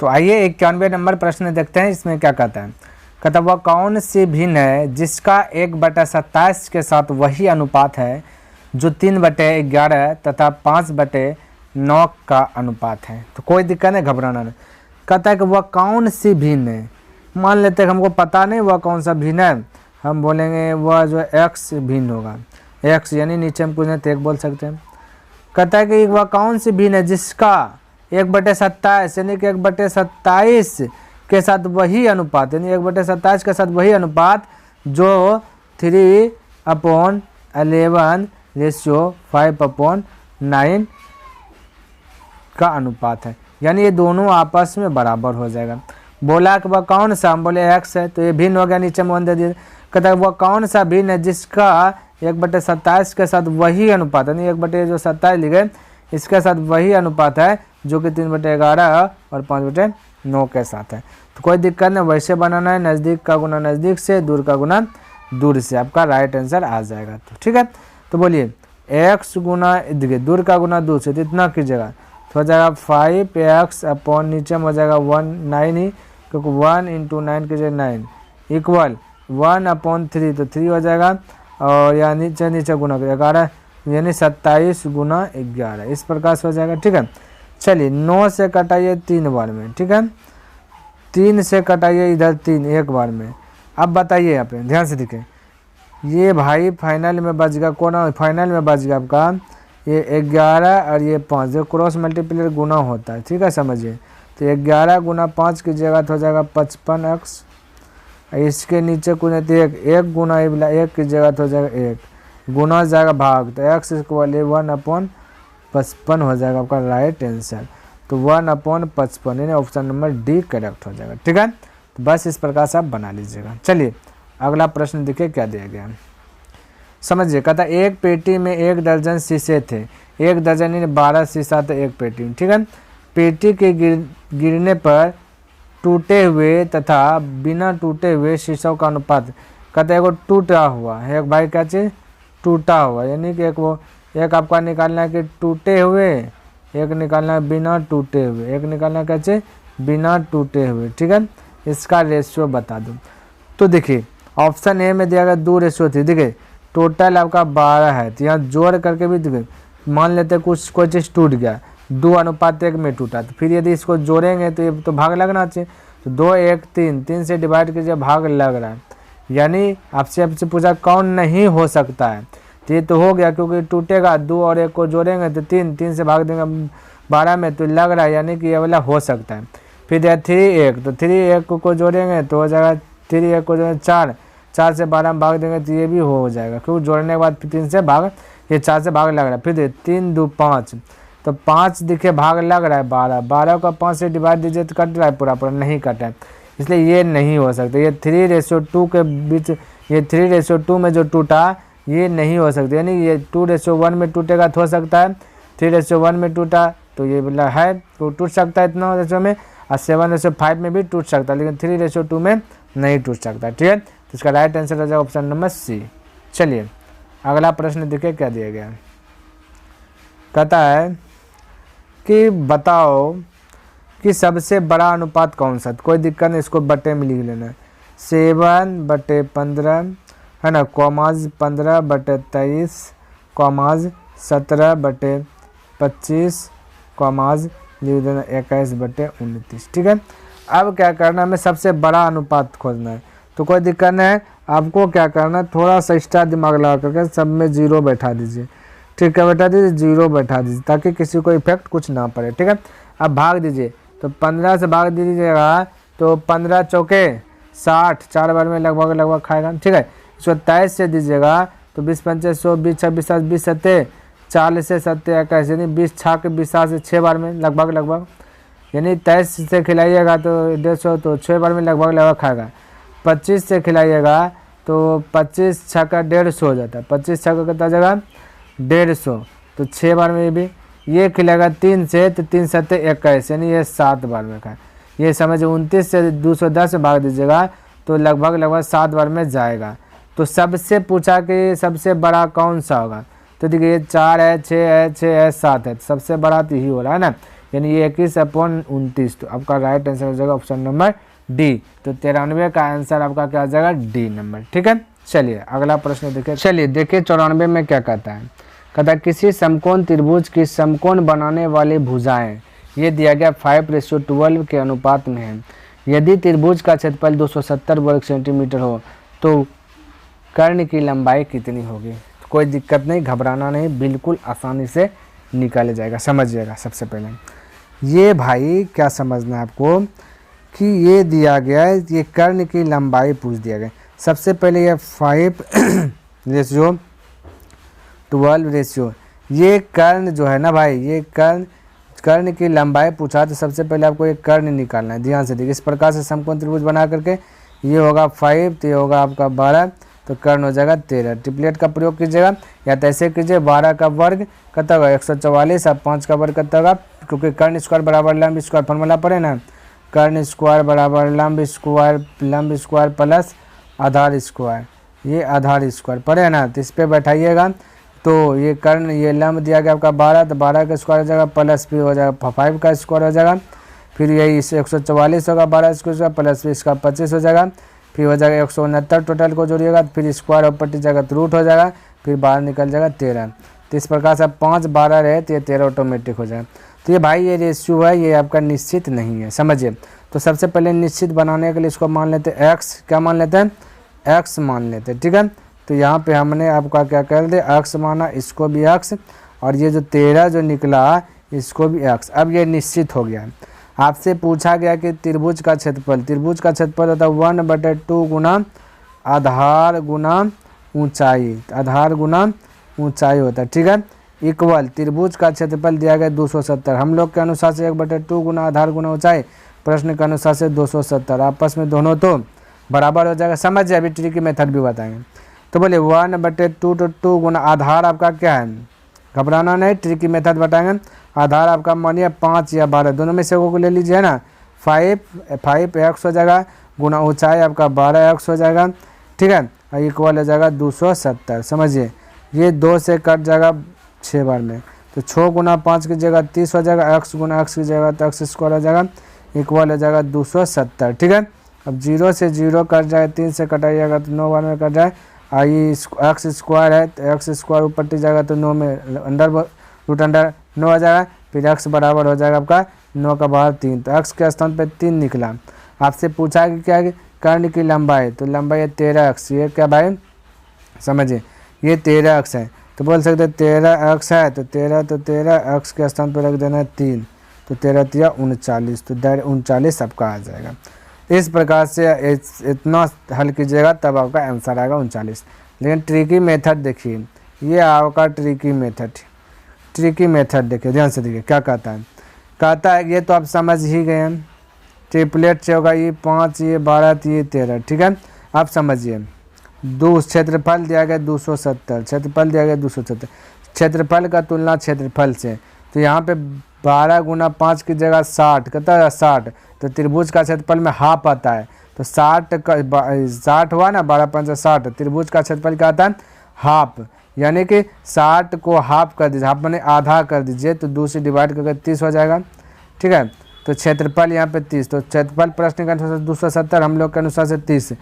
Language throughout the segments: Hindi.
तो आइए 91 नंबर प्रश्न देखते हैं, इसमें क्या कहता है। कहता वह कौन सी भिन्न है जिसका 1/27 के साथ वही अनुपात है जो 3/11 तथा 5/9 का अनुपात है। तो कोई दिक्कत नहीं, घबराना नहीं। कहता है कि वह कौन सी भिन्न है। मान लेते हैं हमको पता नहीं वह कौन सा भिन्न है, हम बोलेंगे वह जो x भिन्न होगा, x यानी नीचे हम पूछे तो 1 बोल सकते हैं। कहता है कि वह कौन सी भिन्न है जिसका 1/27 यानी कि 1/27 के साथ वही अनुपात, यानी 1/27 के साथ वही अनुपात जो 3/11/5/9 का अनुपात है, यानी ये दोनों आपस में बराबर हो जाएगा। बोला कि वह कौन सा, हम बोले x है तो ये भिन्न हो गया, नीचे में 1 दे दिए। कहता है वह कौन सा भिन्न है जिसका 1/27 के साथ वही अनुपात, यानी 1/27 लिखे इसके साथ वही अनुपात है जो कि 3/11 और 5/9 के साथ है। तो कोई दिक्कत नहीं, वैसे बनाना है, नज़दीक का गुना नज़दीक से, दूर का गुना दूर से, आपका राइट आंसर आ जाएगा। तो ठीक है, तो बोलिए x गुना, देखिए दूर का गुना दूर से, तो इतना कीजिएगा तो हो जाएगा 5x अपॉन नीचे में हो जाएगा 9 ही, क्योंकि 1 × 9 कीजिए 9 इक्वल 1/3, तो 3 हो जाएगा, और यहाँ नीचे गुना 11 यानी 27 गुना 11, इस प्रकार से हो जाएगा। ठीक है, चलिए 9 से कटाइए 3 बार में, ठीक है, 3 से कटाइए इधर 3 एक बार में। अब बताइए यहाँ पे ध्यान से देखें, ये भाई फाइनल में बच गया, कौन फाइनल में बच गया आपका, ये 11 और ये 5 जो क्रॉस मल्टीप्लियर गुना होता है। ठीक है, समझिए, तो 11 गुना 5 की जगह तो हो जाएगा 55x, इसके नीचे कुछ नहीं, 1 गुना 1 की जगह तो हो जाएगा 1 गुना जाएगा भाग, तो x इक्वल 1/55 हो जाएगा आपका राइट आंसर। तो 1/55 यानी ऑप्शन नंबर डी करेक्ट हो जाएगा। ठीक है, तो बस इस प्रकार से आप बना लीजिएगा। चलिए अगला प्रश्न देखिए क्या दिया गया, समझिए। कहता एक पेटी में 1 दर्जन शीशे थे, 1 दर्जन यानी 12 शीशा था एक पेटी में। ठीक है, पेटी के गिरने पर टूटे हुए तथा बिना टूटे हुए शीशों का अनुपात। कहते हैं टूटा हुआ है, एक भाई क्या चीज़ टूटा हुआ, यानी कि एक आपका निकालना है कि टूटे हुए, एक निकालना है बिना टूटे हुए, एक निकालना क्या चीज़ बिना टूटे हुए। ठीक है, इसका रेशियो बता दूँ तो देखिए ऑप्शन ए में दिया गया 2 रेशियो थी। देखिए टोटल आपका 12 है, तो यहाँ जोड़ करके भी देखिए मान लेते कोई चीज़ टूट गया, 2:1 में टूटा, तो फिर यदि इसको जोड़ेंगे तो ये तो भाग लगना चाहिए, तो 2 1 3 3 से डिवाइड कीजिए, भाग लग रहा है, यानी आपसे पूछा कौन नहीं हो सकता है, तो ये तो हो गया क्योंकि टूटेगा, 2 और 1 को जोड़ेंगे तो 3 3 से भाग देंगे 12 में, तो लग रहा है यानी कि ये वाला हो सकता है। फिर 3 1, तो 3 1 को जोड़ेंगे तो हो जाएगा 3 1 को जोड़ेंगे 4 4 से 12 में भाग देंगे तो ये भी हो जाएगा, क्योंकि जोड़ने के बाद फिर 3 से भाग, ये 4 से भाग लग रहा है। फिर 3 2 5, तो 5 दिखे भाग लग रहा है 12, 12 का 5 से डिवाइड दीजिए तो कट रहा है पूरा नहीं कटा है, इसलिए ये नहीं हो सकता। ये 3:2 के बीच, ये 3:2 में जो टूटा ये नहीं हो सकता, यानी ये 2:1 में टूटेगा तो हो सकता है, 3:1 में टूटा तो ये वाला है तो टूट सकता है इतना रेशो में, और 7:5 में भी टूट सकता है, लेकिन 3:2 में नहीं टूट सकता। ठीक है, तो इसका राइट आंसर हो जाएगा ऑप्शन नंबर सी। चलिए अगला प्रश्न देखिए क्या दिया गया, कहता है कि बताओ कि सबसे बड़ा अनुपात कौन सा। कोई दिक्कत नहीं, इसको बटे में लिख लेना है, 7/15 है ना, कॉमाज 15/23 कॉमाज 17/25 कॉमाज लिख देना 21/29। ठीक है, अब क्या करना है, हमें सबसे बड़ा अनुपात खोजना है, तो कोई दिक्कत नहीं है, आपको क्या करना है थोड़ा सा एक्स्ट्रा दिमाग लगा करके सब में 0 बैठा दीजिए। ठीक है, बैठा दीजिए 0 बैठा दीजिए ताकि किसी को इफेक्ट कुछ ना पड़े। ठीक है, अब भाग दीजिए, तो 15 से भाग दीजिएगा तो 15 चौके 60, 4 बार में लगभग खाएगा। ठीक है, इसको 23 से दीजिएगा तो 20 5 100 20 26 20 7 40 से 7 21, यानी 20 6 20 से 6 बार में लगभग, यानी 23 से खिलाइएगा तो 150, तो 6 बार में लगभग खाएगा। 25 से खिलाइएगा तो 25 6 का 150 हो जाता है, 25 6 का कितना जगह 150, तो 6 बार में भी ये खिलाएगा। 3 से तो 3 7 21, यानी ये 7 बार में खाए। ये समझ 29 से 210 से भाग दीजिएगा तो लगभग 7 बार में जाएगा। तो सबसे पूछा कि सबसे बड़ा कौन सा होगा, तो देखिए 4 है 6 है 6 है 7 है, तो सबसे बड़ा तो यही हो रहा है ना, यानी ये 21/29। तो आपका राइट आंसर हो जाएगा ऑप्शन नंबर डी। तो 93 का आंसर आपका क्या हो जाएगा, डी नंबर। ठीक है, चलिए अगला प्रश्न देखिए। चलिए देखिए 94 में क्या कहता है। कहता है किसी समकोण त्रिभुज की समकोण बनाने वाली भुजाएं ये दिया गया 5:12 के अनुपात में है। यदि त्रिभुज का क्षेत्रफल 270 वर्ग सेंटीमीटर हो तो कर्ण की लंबाई कितनी होगी। कोई दिक्कत नहीं, घबराना नहीं, बिल्कुल आसानी से निकाला जाएगा। समझिएगा सबसे पहले ये भाई क्या समझना है आपको कि ये दिया गया है, ये कर्ण की लंबाई पूछ दिया गया। सबसे पहले ये 5:12 ये कर्ण जो है ना भाई, ये कर्ण की लंबाई पूछा तो सबसे पहले आपको एक कर्ण निकालना है। ध्यान से देखिए, इस प्रकार से समकोण त्रिभुज बना करके ये होगा 5 तो ये होगा आपका 12 तो कर्ण हो जाएगा 13। ट्रिपलेट का प्रयोग कीजिएगा या तो ऐसे कीजिए 12 का वर्ग कितना होगा 144 और 5 का वर्ग कितना होगा, क्योंकि कर्ण स्क्वायर बराबर लंब स्क्वायर फॉर्मूला पड़े ना, कर्ण स्क्वायर बराबर लंब स्क्वायर प्लस आधार स्क्वायर, ये आधार स्क्वायर पड़े ना, तो इस पर बैठाइएगा। तो ये कर्ण ये लंब दिया गया आपका 12 तो 12 का स्क्वायर हो जाएगा प्लस फिर हो जाएगा 5 का स्क्वायर हो जाएगा, फिर यही 144 होगा 12 स्क्वायर प्लस फिर इसका 25 हो जाएगा, फिर हो जाएगा 169 टोटल को जोड़िएगा, फिर स्क्वायर और पट्टी जगह तो रूट हो जाएगा, फिर बाहर निकल जाएगा 13। तो इस प्रकार से 5 12 रहे तो ये 13 ऑटोमेटिक हो जाएगा। तो ये भाई ये रेशियो है, ये आपका निश्चित नहीं है, समझिए। तो सबसे पहले निश्चित बनाने के लिए इसको मान लेते हैं एक्स, क्या मान लेते हैं, एक्स मान लेते हैं। ठीक है, तो यहाँ पे हमने आपका क्या कर दे एक्स माना, इसको भी एक्स, और ये जो 13 जो निकला इसको भी एक्स। अब ये निश्चित हो गया। आपसे पूछा गया कि त्रिभुज का क्षेत्रफल होता है 1/2 गुना आधार गुना ऊंचाई, आधार गुना ऊंचाई होता है। ठीक है, इक्वल त्रिभुज का क्षेत्रफल दिया गया 270। हम लोग के अनुसार से 1/2 गुना आधार गुना ऊंचाई, प्रश्न के अनुसार से 270, आपस में दोनों तो बराबर हो जाएगा। समझिए, अभी ट्रिकी मेथड भी बताएंगे। तो बोले 1/2 गुना आधार आपका क्या है, घबराना नहीं, ट्रिकी मेथड बताएंगे। आधार आपका मानिए 5 या 12 दोनों में से को ले लीजिए ना, 5 एक्स हो जाएगा गुना ऊंचाई आपका 12 एक्स हो जाएगा। ठीक है, और इक्वल हो जाएगा 270। समझिए, ये 2 से कट जाएगा 6 बार में, तो 6 गुना 5 की जगह 30 हो जाएगा, एक्स गुना एक्स की जगह तो एक्स स्क्वायर हो जाएगा, इक्वल हो जाएगा 270। ठीक है, अब 0 से 0 कट जाए, 3 से कटाइएगा तो 9 बार में कट जाए, और ये एक्स स्क्वायर है तो एक्स स्क्वायर ऊपर टी जाएगा तो 9 में अंडर रूट अंडर 9 आ जाएगा, फिर एक्स बराबर हो जाएगा आपका 9 का बाहर 3, तो एक्स के स्थान पे 3 निकला। आपसे पूछा कि क्या है कर्ण की लंबाई, तो लंबाई है 13 एक्स, ये क्या भाई समझिए ये 13 एक्स है, तो बोल सकते 13 एक्स है तो 13 एक्स के स्थान पर रख देना है 3, तो 13 3 39, तो 39 आपका आ जाएगा। इस प्रकार से इतना हल कीजिएगा तब आपका आंसर आएगा 39। लेकिन ट्रिकी मेथड देखिए, ये आपका ट्रिकी मेथड देखिए, ध्यान से देखिए क्या कहता है ये तो आप समझ ही गए हैं, ट्रिपलेट से होगा ये 5 ये 12 तो ये 13। ठीक है, आप समझिए क्षेत्रफल दिया गया 270, क्षेत्रफल का तुलना क्षेत्रफल से, तो यहाँ पे 12 गुना 5 की जगह 60 कितना है 60, तो त्रिभुज का क्षेत्रफल में हाफ आता है, तो 60 हुआ ना, 12 5 60, त्रिभुज का क्षेत्रफल क्या आता है हाफ, यानी कि 60 को हाफ कर दीजिए, हाफ मैंने आधा कर दीजिए, तो 2 से डिवाइड करके 30 हो जाएगा। ठीक है, तो क्षेत्रफल यहाँ पे 30, तो क्षेत्रफल प्रश्न के अनुसार 270, हम लोग के अनुसार से 30,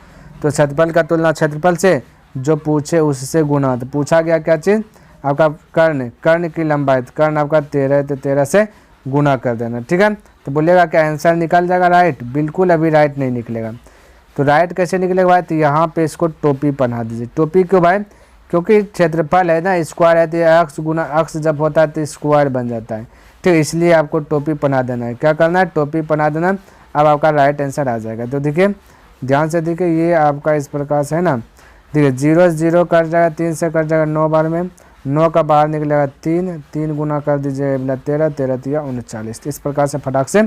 तो क्षेत्रफल का तुलना क्षेत्रफल से, जो पूछे उससे गुना, तो पूछा गया क्या चीज़ आपका कर्ण की लंबाई, तो कर्ण आपका 13 है तो 13 से गुना कर देना। ठीक है, तो बोलेगा कि आंसर निकल जाएगा राइट, बिल्कुल अभी राइट नहीं निकलेगा। तो राइट कैसे निकलेगा भाई, तो यहाँ पे इसको टोपी पहना दीजिए। टोपी क्यों भाई, क्योंकि क्षेत्रफल है ना स्क्वायर है, तो एक्स गुना एक्स जब होता है तो स्क्वायर बन जाता है। ठीक, इसलिए आपको टोपी पहना देना है, क्या करना है टोपी पहना देना, अब आपका राइट आंसर आ जाएगा। तो देखिए ध्यान से देखिए, ये आपका इस प्रकार से है ना, देखिए 0 0 कट जाएगा, 3 से कट जाएगा 9 बार में, 9 का बाहर निकलेगा 3 गुना कर दीजिए 13 13 39, इस प्रकार से फटाक से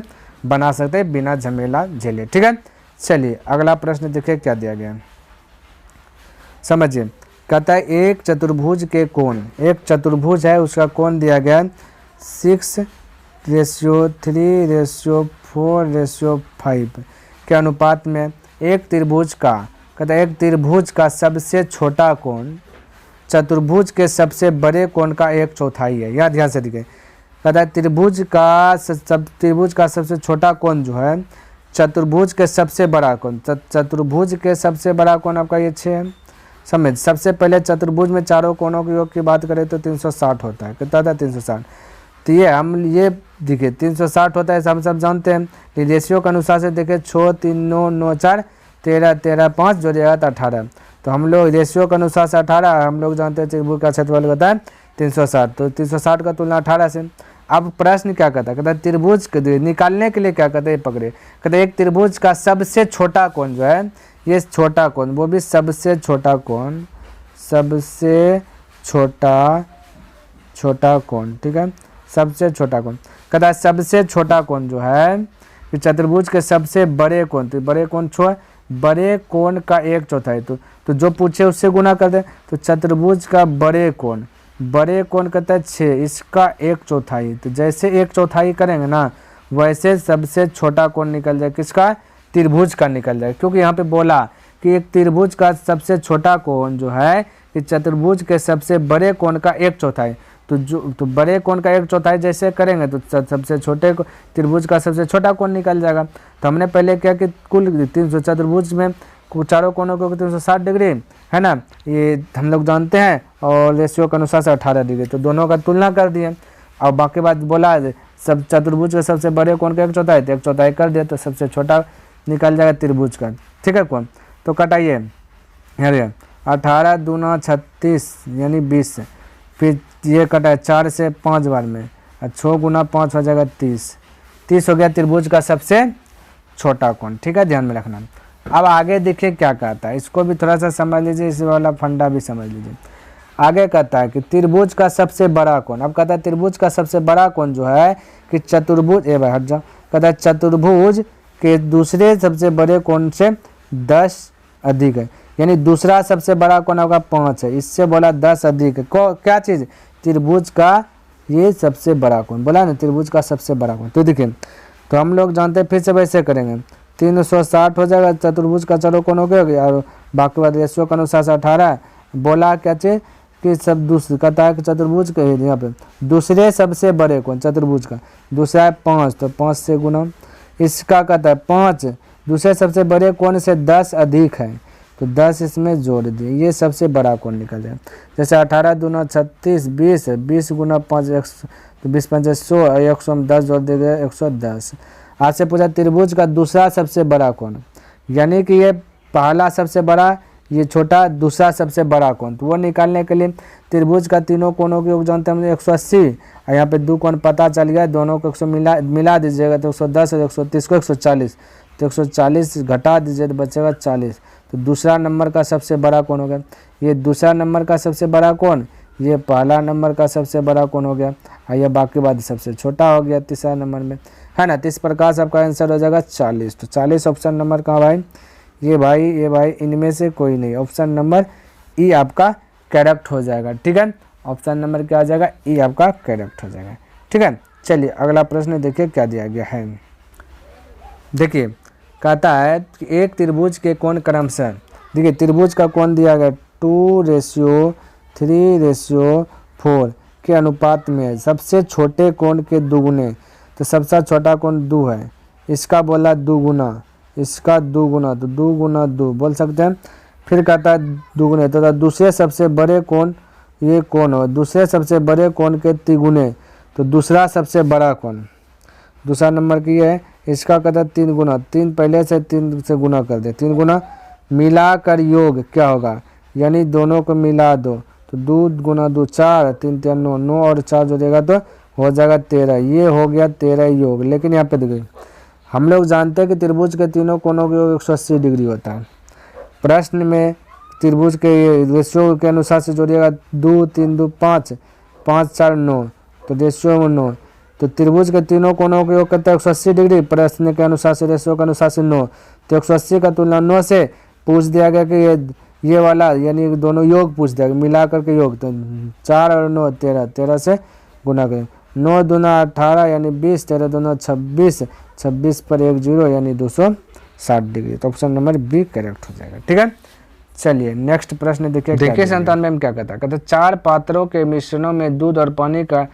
बना सकते हैं बिना झमेला झेले। ठीक है, चलिए अगला प्रश्न देखिए क्या दिया गया, समझिए। कहता है एक चतुर्भुज के कोण, एक चतुर्भुज है उसका कोण दिया गया 6:3:4:5 के अनुपात में। एक त्रिभुज का, कहता है एक त्रिभुज का सबसे छोटा कोण चतुर्भुज के सबसे बड़े कोण का 1/4 है। यहाँ ध्यान से देखिए, कहता है त्रिभुज का सबसे छोटा कोण जो है चतुर्भुज के सबसे बड़ा कोण, चतुर्भुज के सबसे बड़ा कोण आपका ये 6 है। समझ, सबसे पहले चतुर्भुज में चारों कोणों के योग की बात करें तो 360 होता है। कितना था 360। तो ये हम ये देखिए 360 होता है, हम सब जानते हैं। रेशियो के अनुसार से देखें 6 3 9 9 4 13 13 5 जोड़िएगा तो 18। तो हम लोग रेशियो के अनुसार से 18, हम लोग जानते हैं त्रिभुज का क्षेत्रफल होता है 360, तो 360 का तुलना 18 से। अब प्रश्न क्या कहता है, कहता है त्रिभुज के निकालने के लिए क्या कहते हैं, पकड़े, कहते हैं एक त्रिभुज का सबसे छोटा कोण जो है, ये छोटा कोण, वो भी सबसे छोटा कोण, सबसे छोटा कोण, ठीक है, सबसे छोटा कोण। कहता है सबसे छोटा कोण जो है कि चतुर्भुज के सबसे बड़े कोण, तो बड़े कोण छोड़, बड़े कोण का 1/4, तो जो पूछे उससे गुना कर दे। तो चतुर्भुज का बड़े कोण कहता है 6, इसका 1/4, तो जैसे 1/4 करेंगे ना वैसे सबसे छोटा कोण निकल जाए, किसका, त्रिभुज का निकल जाए। क्योंकि यहाँ पे बोला कि एक त्रिभुज का सबसे छोटा कोण जो है कि चतुर्भुज के सबसे बड़े कोण का 1/4, तो बड़े कोण का 1/4 जैसे करेंगे तो सबसे छोटे त्रिभुज का सबसे छोटा कोण निकल जाएगा। तो हमने पहले क्या कि कुल 300 चतुर्भुज में चारों कोणों को 360 डिग्री है ना, ये हम लोग जानते हैं, और रेशियो के अनुसार से 18 डिग्री, तो दोनों का तुलना कर दिए। और बाकी बात बोला सब चतुर्भुज के सबसे बड़े कोण का 1/4 तो 1/4 कर दिया, तो सबसे छोटा निकल जाएगा त्रिभुज का, ठीक है कोण। तो कटाइए, अरे 18 दूना 36 यानी 20, फिर ये कटा है 4 से 5 बार में, 6 गुना 5 हो जाएगा 30 हो गया त्रिभुज का सबसे छोटा कोण, ठीक है, ध्यान में रखना। अब आगे देखिए क्या कहता है, इसको भी थोड़ा सा समझ लीजिए, इस वाला फंडा भी समझ लीजिए। आगे कहता है कि त्रिभुज का सबसे बड़ा कोण, अब कहता है त्रिभुज का सबसे बड़ा कोण जो है कि चतुर्भुज, ए भाई हट जाओ, कहता है चतुर्भुज के दूसरे सबसे बड़े कोण से 10 अधिक है, यानी दूसरा सबसे बड़ा कोण होगा 5 है, इससे बोला 10 अधिक है। क्या चीज़, त्रिभुज का ये सबसे बड़ा कोण, बोला ना त्रिभुज का सबसे बड़ा कोण। तो देखिए, तो हम लोग जानते हैं, फिर से वैसे करेंगे, 360 हो जाएगा चतुर्भुज का चारों कोणों के, और बाकी बात रेशियो के अनुसार से 18। बोला क्या चीज कि सब दूसरे कहता है कि चतुर्भुज के यहाँ पे दूसरे सबसे बड़े कोण चतुर्भुज का दूसरा है 5, तो 5 से गुना, इसका कहता है 5 दूसरे सबसे बड़े कोण से 10 अधिक है, तो 10 इसमें जोड़ दिए, ये सबसे बड़ा कोण निकल जाए। जैसे 18 दूना 36, 20 गुना 5 तो 20 5 100, 100 में 10 जोड़ देंगे 110। आज से पूछा त्रिभुज का दूसरा सबसे बड़ा कोण, यानी कि ये पहला सबसे बड़ा, ये छोटा, दूसरा सबसे बड़ा कोण, तो वो निकालने के लिए त्रिभुज का तीनों कोणों के योग जानते हैं 180, और यहाँ पे 2 कोण पता चल गया, दोनों को 100 मिला दीजिएगा तो 110 और 130 को 140, तो 140 घटा दीजिए तो बचेगा 40, तो दूसरा नंबर का सबसे बड़ा कोण हो गया। ये दूसरा नंबर का सबसे बड़ा कोण, ये पहला नंबर का सबसे बड़ा कोण हो गया, और यह बाकी बात सबसे छोटा हो गया तीसरा नंबर में, है ना। तो इस प्रकार से आपका आंसर हो जाएगा 40। तो 40 ऑप्शन नंबर का भाई, ये भाई इनमें से कोई नहीं, ऑप्शन नंबर ई आपका करेक्ट हो जाएगा, ठीक है। ऑप्शन नंबर क्या आ जाएगा, ई आपका करेक्ट हो जाएगा, ठीक है। चलिए अगला प्रश्न देखिए क्या दिया गया है। देखिए कहता है कि एक त्रिभुज के कोण क्रमशः, देखिए त्रिभुज का कोण दिया गया 2:3:4 के अनुपात में है, सबसे छोटे कोण के दुगुने, तो सबसे छोटा कोण 2 है, इसका बोला 2 गुना, इसका 2 गुना, तो 2 गुना 2 बोल सकते हैं। फिर कहता है 2 गुने, तो दूसरे सबसे बड़े कोण, ये कोण हो, दूसरे सबसे बड़े कोण के तिगुने, तो दूसरा सबसे बड़ा कोण, दूसरा नंबर की है, इसका कहता है 3 गुना, 3 पहले से 3 से गुना कर दे, 3 गुना मिलाकर योग क्या होगा, यानी दोनों को मिला दो, तो 2 गुना 2 4, 3 3 9, 9 और 4 जोड़ेगा तो हो जाएगा 13, ये हो गया 13 योग। लेकिन यहाँ पे देखिए हम लोग जानते हैं कि त्रिभुज के तीनों कोणों के योग 180 डिग्री होता है। प्रश्न में त्रिभुज के रेशियो के अनुसार से जोड़िएगा 2 3 2 5 5 4 9, तो रेशियो में 9, तो त्रिभुज के तीनों कोणों के योग करता है 180 डिग्री, प्रश्न के अनुसार से रेशियो के अनुसार से 9, तो 180 का तुलना 9 से पूछ दिया गया कि ये वाला यानी दोनों योग पूछ दिया गया मिला करके योग, तो 4 और 9 13, 13 से गुना करें, 9 दूना 18 यानी 20, 13 दूना 26, 26 पर 1 0 यानी 260 डिग्री, तो ऑप्शन नंबर बी करेक्ट हो जाएगा, ठीक है। चलिए नेक्स्ट प्रश्न देखिए 97 में क्या कहता है, कहता 4 पात्रों के मिश्रणों में दूध और पानी का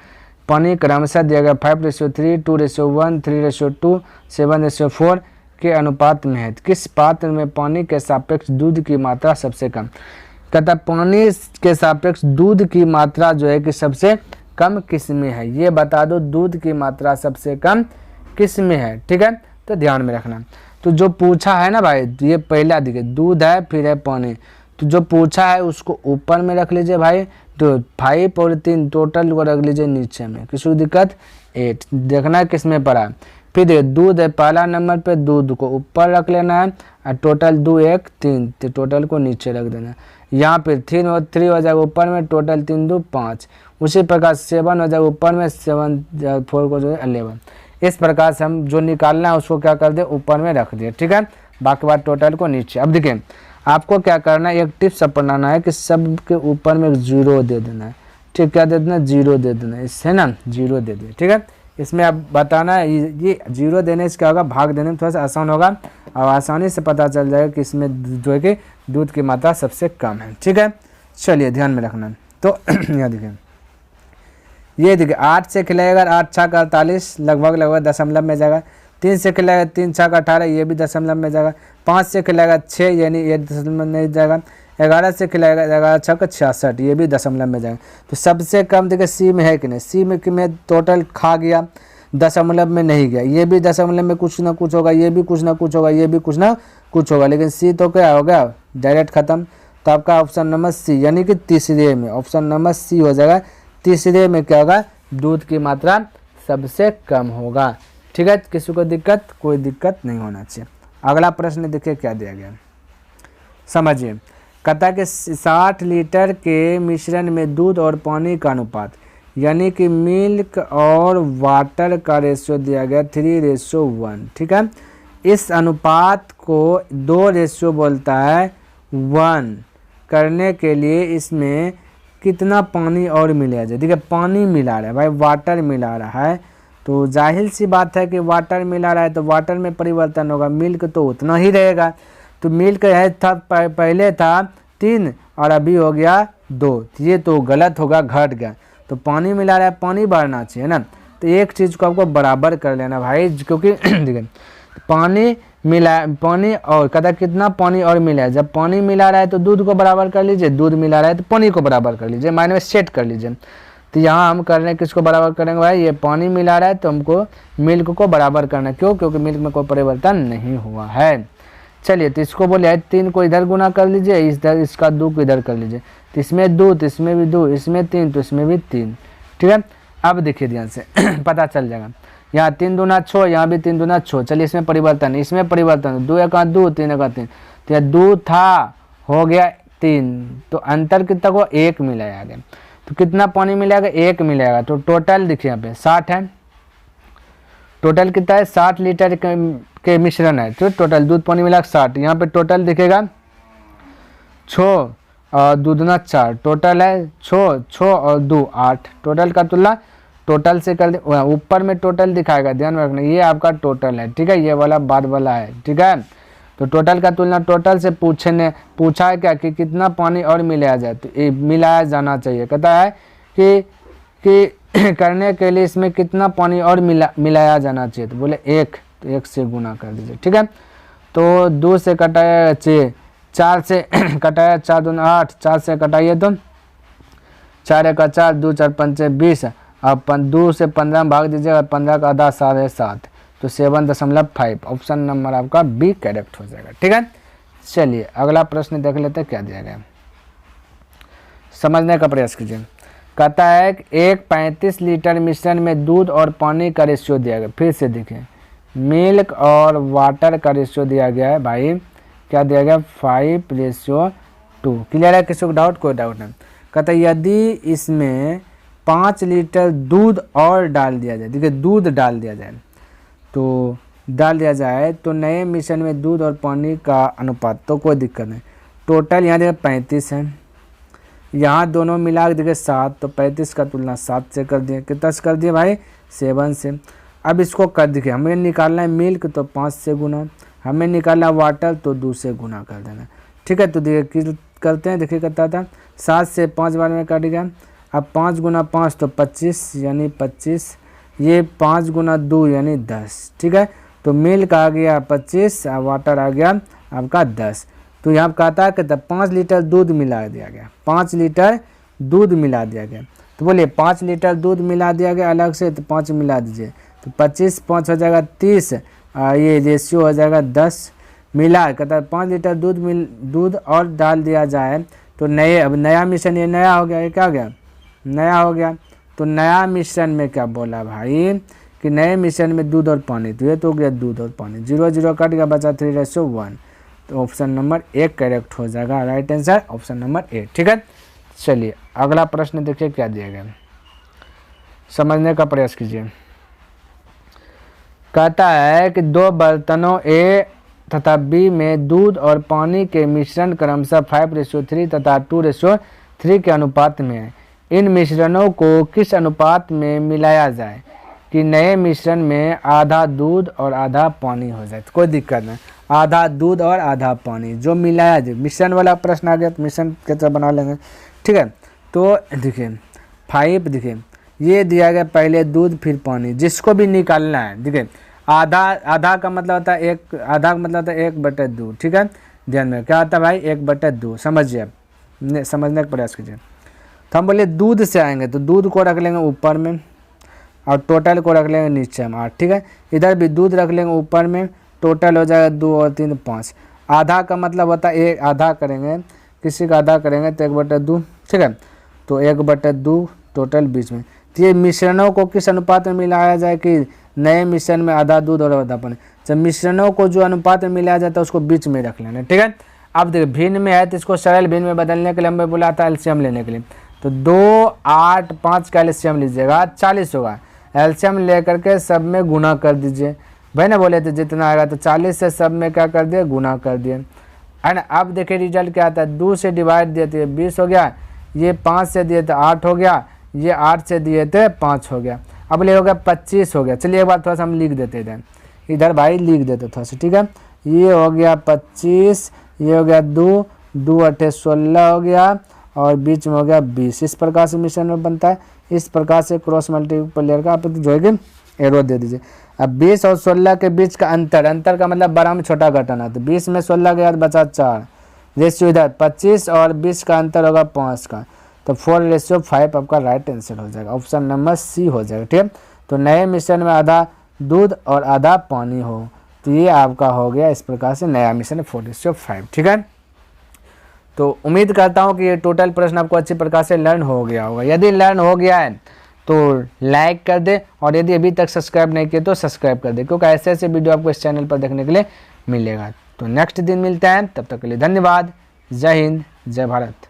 पानी क्रमशः दिया गया 5:3, 2:1, 3:2, 7:4 के अनुपात में है। किस पात्र में पानी के सापेक्ष दूध की मात्रा सबसे कम? कहता पानी के सापेक्ष दूध की मात्रा जो है कि सबसे कम किस में है, ये बता दो। दूध की मात्रा सबसे कम किस में है, ठीक है, तो ध्यान में रखना। तो जो पूछा है ना भाई, ये पहला देखिए दूध है फिर है पानी, तो जो पूछा है उसको ऊपर में रख लीजिए भाई, तो 5 और 3 टोटल को रख लीजिए नीचे में, किसी दिक्कत 8, देखना किस में पड़ा है। फिर देखिए दूध है पहला नंबर पे, दूध को ऊपर रख लेना है और टोटल 2 1 3, तो टोटल को नीचे रख देना है। यहाँ पे 3 और 3 हो जाएगा ऊपर में, टोटल 3 2 5। उसी प्रकार 7 हो जाएगा ऊपर में, 7 4 को जो है 11। इस प्रकार से हम जो निकालना है उसको क्या कर दे, ऊपर में रख दिए, ठीक है, बाकी बात टोटल को नीचे। अब देखिए आपको क्या करना है, एक टिप्स अपनाना है कि सब के ऊपर में एक 0 दे देना है, ठीक, क्या दे देना, 0 दे देना है, इससे ना 0 दे दिए, ठीक है। इसमें अब बताना है ये 0 देने से क्या होगा, भाग देने में थोड़ा सा आसान होगा और आसानी से पता चल जाएगा कि इसमें जो है कि दूध की मात्रा सबसे कम है, ठीक है। चलिए ध्यान में रखना। तो यहाँ देखिए, ये देखिए 8 से खिलाएगा 8 6 का 48, लगभग दशमलव में जाएगा। 3 से खिलाएगा 3 6 का 18, ये भी दशमलव में जाएगा। 5 से खिलाएगा 6, यानी ये दशमलव में नहीं जाएगा। 11 से खिलाएगा 11 6 का 66, ये भी दशमलव में जाएगा। तो सबसे कम देखिए सी में है कि नहीं, सी में टोटल खा गया, दशमलव में नहीं गया, ये भी दशमलव में कुछ ना कुछ होगा, ये भी कुछ ना कुछ होगा, ये भी कुछ ना कुछ होगा, लेकिन सी तो क्या हो गया, डायरेक्ट खत्म। तो आपका ऑप्शन नंबर सी, यानी कि तीसरे में ऑप्शन नंबर सी हो जाएगा। तीसरे में क्या होगा, दूध की मात्रा सबसे कम होगा, ठीक है। किसी को दिक्कत, कोई दिक्कत नहीं होना चाहिए। अगला प्रश्न देखिए क्या दिया गया, समझिए। कहता कि 60 लीटर के मिश्रण में दूध और पानी का अनुपात, यानी कि मिल्क और वाटर का रेशियो दिया गया 3:1, ठीक है। इस अनुपात को 2 रेशियो बोलता है 1 करने के लिए इसमें कितना पानी और मिलाया जाए। देखिए पानी मिला रहा है भाई, वाटर मिला रहा है, तो जाहिर सी बात है कि वाटर मिला रहा है तो वाटर में परिवर्तन होगा, मिल्क तो उतना ही रहेगा। तो मिल्क है था पहले था 3 और अभी हो गया 2, ये तो गलत होगा, घट गया। तो पानी मिला रहा है, पानी बढ़ना चाहिए ना, तो एक चीज़ को आपको बराबर कर लेना भाई, क्योंकि देखिए पानी मिला, पानी और कहता कितना पानी और मिला है, जब पानी मिला रहा है तो दूध को बराबर कर लीजिए, दूध मिला रहा है तो पानी को बराबर कर लीजिए, माइंड में सेट कर लीजिए। तो यहाँ हम कर रहे हैं किसको बराबर करेंगे भाई, ये पानी मिला रहा है तो हमको मिल्क को बराबर करना, क्यों, क्योंकि मिल्क में कोई परिवर्तन नहीं हुआ है। चलिए तो इसको बोले 3 को इधर गुना कर लीजिए, इधर इसका 2 को इधर कर लीजिए, तो इसमें 2 तो इसमें भी 2, इसमें 3 तो इसमें भी 3, ठीक है। अब देखिए ध्यान से पता चल जाएगा, यहाँ 3 दूना 6, यहाँ भी 3 दूना 6। चलिए इसमें परिवर्तन, इसमें परिवर्तन 2 1 2 3 1 3, तो यह 2 था हो गया 3, तो अंतर कितना को 1 मिलाया गया। तो कितना पानी मिलेगा, 1 मिलेगा। तो टोटल देखिए यहाँ पे 60 है, टोटल कितना है 60 लीटर के मिश्रण है, तो टोटल दूध पानी मिला 60। यहाँ पे टोटल दिखेगा 6 और 2 दूना 4, टोटल है 6 और 2 8, टोटल का तुलना टोटल से कर दे, ऊपर में टोटल दिखाएगा, ध्यान में रखना, ये आपका टोटल है, ठीक है, ये वाला बाद वाला है, ठीक है। तो टोटल का तुलना टोटल से पूछा है क्या कि कितना पानी और मिलाया जाए, तो ये मिलाया जाना चाहिए। कहता है कि करने के लिए इसमें कितना पानी और मिलाया जाना चाहिए, तो बोले 1, तो 1 से गुना कर दीजिए, ठीक है। तो 2 से कटाया 6, 4 से कटाया 4 दूना 8, 4 से कटाइए तो 4 1 4, 2 4 5 20, अब 2 से 15 में भाग दीजिएगा, 15 का आधा 7, तो 7.5, ऑप्शन नंबर आपका बी करेक्ट हो जाएगा, ठीक है। चलिए अगला प्रश्न देख लेते हैं क्या दिया गया, समझने का प्रयास कीजिए। कहता है कि एक 35 लीटर मिश्रण में दूध और पानी का रेशियो दिया गया, फिर से देखिए मिल्क और वाटर का रेशियो दिया गया है भाई, क्या दिया गया 5:2। क्लियर है, किसी को डाउट, कोई डाउट नहीं। कहता है यदि इसमें 5 लीटर दूध और डाल दिया जाए, देखिए दूध डाल दिया जाए, तो डाल दिया जाए तो नए मिश्रण में दूध और पानी का अनुपात, तो कोई दिक्कत नहीं। टोटल यहाँ देखिए 35 है, यहाँ दोनों मिला के देखिए 7, तो 35 का तुलना 7 से कर दिए, कितना से कर दिए भाई 7 से। अब इसको कर देखिए, हमें निकालना है मिल्क तो 5 से गुना, हमें निकालना वाटर तो 2 से गुना कर देना, ठीक है। तो देखिए करते हैं, देखिए करता था 7 से 5 बार में कट गया, अब 5 गुना 5 तो 25 यानी 25, ये 5 गुना 2 यानी 10। ठीक है, तो मिल्क आ गया 25 और वाटर आ गया आपका 10। तो यहाँ कहता है कि 5 लीटर दूध मिला दिया गया, 5 लीटर दूध मिला दिया गया। तो बोलिए 5 लीटर दूध मिला दिया गया अलग से, तो 5 मिला दीजिए, तो 25 5 हो जाएगा 30, ये रेशियो हो जाएगा 10। मिला कहता है 5 लीटर दूध और डाल दिया जाए तो अब नया मिश्रण, ये नया हो गया, ये क्या हो गया, नया हो गया। तो नया मिश्रण में क्या बोला भाई कि नए मिश्रण में दूध और पानी, तो ये तो हो गया दूध और पानी, 0 0 कट गया, बचा 3:1। तो ऑप्शन नंबर 1 करेक्ट हो जाएगा, राइट आंसर ऑप्शन नंबर 1। ठीक है, चलिए अगला प्रश्न देखिए क्या दिया गया, समझने का प्रयास कीजिए। कहता है कि 2 बर्तनों ए तथा बी में दूध और पानी के मिश्रण क्रमशः 5:3 तथा 2:3 के अनुपात में है। इन मिश्रणों को किस अनुपात में मिलाया जाए कि नए मिश्रण में आधा दूध और आधा पानी हो जाए। तो कोई दिक्कत नहीं, आधा दूध और आधा पानी जो मिलाया जाए, मिश्रण वाला प्रश्न आ गया तो मिश्रण की तरह बना लेंगे। ठीक है, तो देखिए 5 देखिए ये दिया गया, पहले दूध फिर पानी, जिसको भी निकालना है। देखिए आधा का मतलब होता है 1, आधा का मतलब होता है 1/2। ठीक है, ध्यान में क्या होता है भाई 1/2, समझिए, समझने का प्रयास कीजिए। तो हम बोले दूध से आएंगे तो दूध को रख लेंगे ऊपर में और टोटल को रख लेंगे नीचे में 8। ठीक है, इधर भी दूध रख लेंगे ऊपर में, टोटल हो जाएगा 2 और 3 5। आधा का मतलब होता है 1, आधा करेंगे, किसी का आधा करेंगे तो 1/2। ठीक है, तो 1/2 टोटल बीच में। तो ये मिश्रणों को किस अनुपात में मिलाया जाए कि नए मिश्रण में आधा दूध और आधा पानी। जब मिश्रणों को जो अनुपात में मिलाया जाता है उसको बीच में रख लेना। ठीक है, अब देखिए भिन्न में है तो इसको सरल भिन्न में बदलने के लिए हमें बोला था एलसीएम लेने के लिए। तो 2 8 5 का एलसीएम लीजिएगा 40 होगा, एलसीएम लेकर के सब में गुना कर दीजिए। भाई ना बोले तो जितना आएगा, तो 40 से सब में क्या कर दिए, गुना कर दिए, है ना। अब देखिए रिजल्ट क्या आता है, 2 से डिवाइड दिए थे 20 हो गया, ये 5 से दिए थे 8 हो गया, ये 8 से दिए थे 5 हो गया। अब ले हो गया 25 हो गया। चलिए एक बार थोड़ा सा हम लिख देते थे इधर भाई, लिख देते थोड़ा सा। ठीक है, ये हो गया 25, ये हो गया 2 2 8 16 हो गया और बीच में हो गया 20। इस प्रकार से मिश्रण में बनता है। इस प्रकार से क्रॉस मल्टीप्लायर का आप जो है एरो दे दीजिए। अब 20 और 16 के बीच का अंतर का मतलब बड़ा में छोटा घटाना, तो 20 में 16 गया बचा 4, रेशियो इधर 25 और 20 का अंतर होगा 5 का, तो 4:5 आपका राइट आंसर हो जाएगा, ऑप्शन नंबर सी हो जाएगा। ठीक है, तो नए मिश्रण में आधा दूध और आधा पानी हो, तो ये आपका हो गया इस प्रकार से नया मिश्रण 4:5। ठीक है, तो उम्मीद करता हूँ कि ये टोटल प्रश्न आपको अच्छी प्रकार से लर्न हो गया होगा। यदि लर्न हो गया है तो लाइक कर दे, और यदि अभी तक सब्सक्राइब नहीं किया तो सब्सक्राइब कर दे, क्योंकि ऐसे ऐसे वीडियो आपको इस चैनल पर देखने के लिए मिलेगा। तो नेक्स्ट दिन मिलते हैं, तब तक के लिए धन्यवाद। जय हिंद, जय भारत।